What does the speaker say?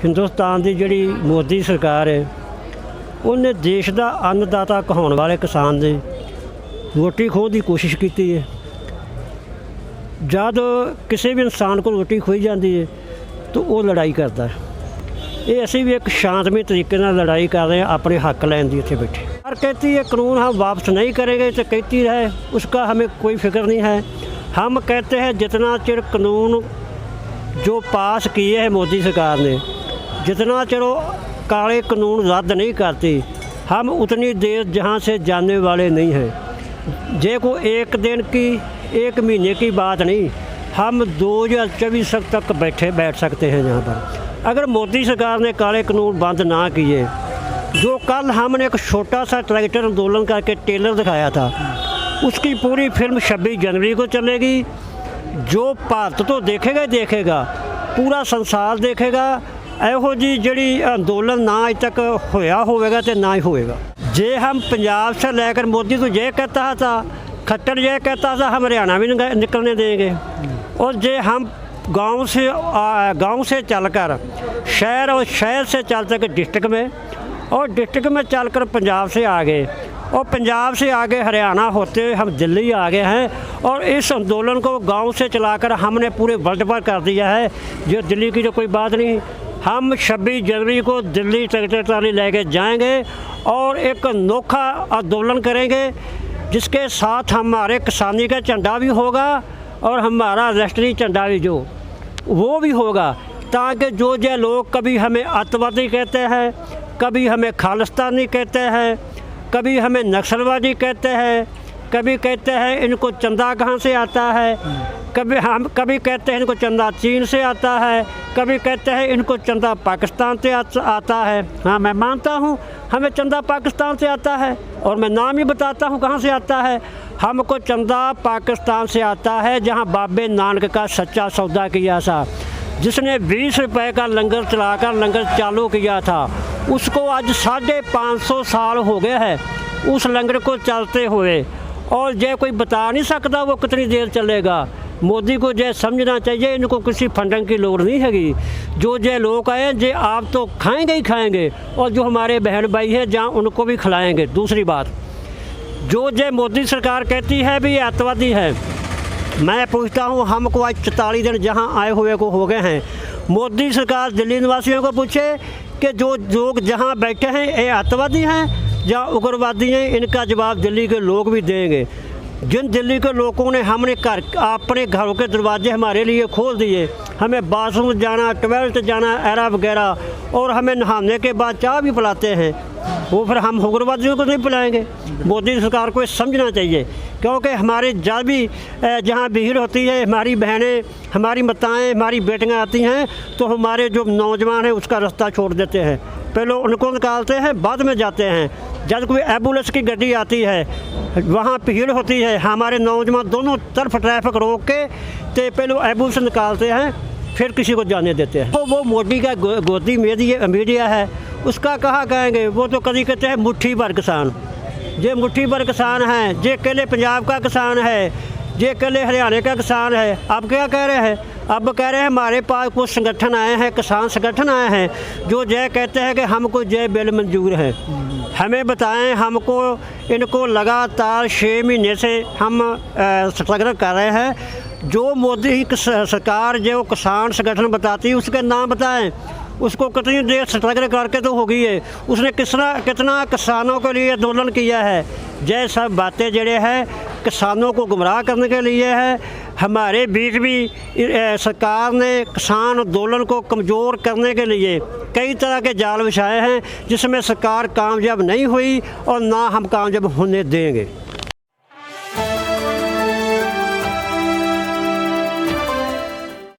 हिंदुस्तान की जिहड़ी मोदी सरकार है उन्हें देश का अन्नदाता कहाउण वाले किसान की रोटी खोह की कोशिश की है। जब किसी भी इंसान को रोटी खोई जाती है तो वो लड़ाई करता है। ये असी भी एक शांतमय तरीके नाल लड़ाई कर रहे हैं अपने हक लैन की। इत्थे बैठे और कहती है कानून हम वापस नहीं करेंगे तो कहती रहे, उसका हमें कोई फिक्र नहीं है। हम कहते हैं जितना चिर कानून जो पास किए हैं मोदी सरकार ने, जितना चिर काले कानून रद्द नहीं करती, हम उतनी देर जहाँ से जाने वाले नहीं हैं। जे को एक दिन की एक महीने की बात नहीं, हम 2024 तक बैठ सकते हैं यहाँ पर। अगर मोदी सरकार ने काले कानून बंद ना किए, जो कल हमने एक छोटा सा ट्रैक्टर आंदोलन करके टेलर दिखाया था, उसकी पूरी फिल्म 26 जनवरी को चलेगी। जो भारत तो देखेगा ही देखेगा, पूरा संसार देखेगा। ਇਹੋ जी जिहड़ी अंदोलन ना अज तक होया होगा तो ना ही होएगा। जे हम पंजाब से लेकर मोदी तो ये कहता था, खट्टर ये कहता था हम हरियाणा भी निकलने देंगे। और जे हम गांव से चलकर शहर और शहर से चल कर डिस्ट्रिक्ट में, और डिस्ट्रिक्ट में चलकर पंजाब से आ गए, और पंजाब से आगे हरियाणा होते हुए हम दिल्ली आ गए हैं। और इस आंदोलन को गांव से चलाकर हमने पूरे वर्ल्ड पर कर दिया है। जो दिल्ली की तो कोई बात नहीं, हम 26 जनवरी को दिल्ली ट्रैक्टर ट्राली लेके जाएंगे और एक अनोखा आंदोलन करेंगे, जिसके साथ हमारे किसानी का झंडा भी होगा और हमारा राष्ट्रीय झंडा भी जो वो भी होगा, ताकि जो लोग कभी हमें अतवादी कहते हैं, कभी हमें खालिस्तानी कहते हैं, कभी हमें नक्सलवादी कहते हैं, कभी कहते हैं इनको चंदा कहाँ से आता है, कभी कहते हैं इनको चंदा चीन से आता है, कभी कहते हैं इनको चंदा पाकिस्तान से आता है। हाँ, मैं मानता हूँ हमें चंदा पाकिस्तान से आता है, और मैं नाम ही बताता हूँ कहाँ से आता है। हमको चंदा पाकिस्तान से आता है जहाँ बाबे नानक का सच्चा सौदा किया था, जिसने 20 रुपए का लंगर चलाकर लंगर चालू किया था। उसको आज 550 साल हो गए हैं उस लंगर को चलते हुए, और जे कोई बता नहीं सकता वो कितनी देर चलेगा। मोदी को जे समझना चाहिए, इनको किसी फंडिंग की लोड़ नहीं हैगी। जो लोग आए जे आप तो खाएंगे ही खाएंगे, और जो हमारे बहन भाई हैं जहाँ उनको भी खिलाएंगे। दूसरी बात, जो मोदी सरकार कहती है भी अतवादी है, मैं पूछता हूँ हमको आज 44 दिन जहाँ आए हुए को हो गए हैं। मोदी सरकार दिल्ली निवासियों को पूछे कि जो लोग जहाँ बैठे हैं ये अतवादी हैं या उग्रवादी हैं, इनका जवाब दिल्ली के लोग भी देंगे। जिन दिल्ली के लोगों ने हमने अपने घरों के दरवाजे हमारे लिए खोल दिए, हमें बाथरूम जाना, टॉयलेट जाना, एरा वगैरह, और हमें नहाने के बाद चाय भी पिलाते हैं, वो फिर हम उग्रवादियों को नहीं पिलाएंगे। मोदी सरकार को समझना चाहिए, क्योंकि हमारे जब भी जहाँ भीड़ होती है, हमारी बहनें, हमारी माताएँ, हमारी बेटियाँ आती हैं, तो हमारे जो नौजवान हैं उसका रास्ता छोड़ देते हैं। पहले उनको निकालते हैं, बाद में जाते हैं। जब कोई एम्बुलेंस की गाड़ी आती है, वहाँ भीड़ होती है, हमारे नौजवान दोनों तरफ ट्रैफिक रोक के तो पहले एम्बुलेंस निकालते हैं, फिर किसी को जाने देते हैं। तो वो मोदी का गोदी मीडिया है, उसका कहा कहेंगे। वो तो कभी कहते हैं मुट्ठी भर किसान, जे मुट्ठी भर किसान हैं, जे अकेले पंजाब का किसान है, जे अकेले हरियाणा का किसान है। अब क्या कह रहे हैं? अब कह रहे हैं हमारे पास कुछ संगठन आए हैं, किसान संगठन आए हैं, जो जय कहते हैं कि हमको जय बिल मंजूर है। हमें बताएं, हमको इनको लगातार 6 महीने से हम स्ट्रगल कर रहे हैं। जो मोदी सरकार जो किसान संगठन बताती है उसके नाम बताएं, उसको कितनी देर स्ट्रगल करके तो हो गई है, उसने कितना किसानों के लिए आंदोलन किया है। ये सब बातें जड़े हैं किसानों को गुमराह करने के लिए है। हमारे बीच भी सरकार ने किसान आंदोलन को कमज़ोर करने के लिए कई तरह के जाल बिछाए हैं, जिसमें सरकार कामयाब नहीं हुई और ना हम कामयाब होने देंगे।